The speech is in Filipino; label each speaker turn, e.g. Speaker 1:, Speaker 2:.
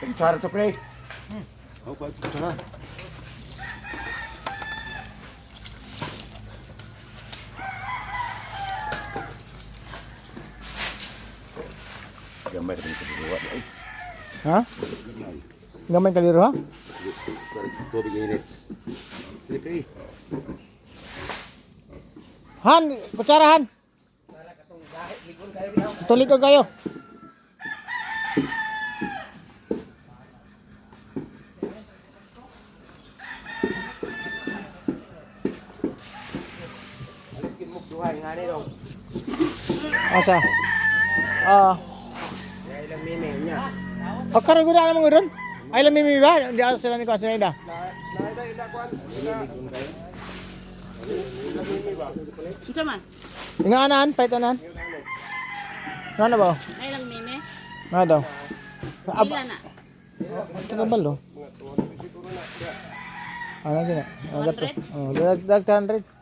Speaker 1: Kutsara to, pre.
Speaker 2: Oh, ba't kutsara?
Speaker 1: Gamay kami sa buwa.
Speaker 3: Ha? Gamay kaliro ha?
Speaker 2: Tubig init. Sige, pre.
Speaker 3: Han, kutsarahan. Tuloy ko kayo.
Speaker 2: Alikin mo duhay nga ni dong.
Speaker 3: Asa? Ah,
Speaker 2: Kaya ilang meme niya.
Speaker 3: karon gud na mo ron. Ay lamimi ba? Di asa sila ni ko sa ida.
Speaker 2: Ila kwan.
Speaker 4: Unsa man?
Speaker 3: Inga anan, paitan Ngana ba?
Speaker 4: Ay lang meme.
Speaker 3: Nga daw.
Speaker 4: Pila na.
Speaker 3: Ano ba lo? Ano gina? Ano to? Oh, dag 100.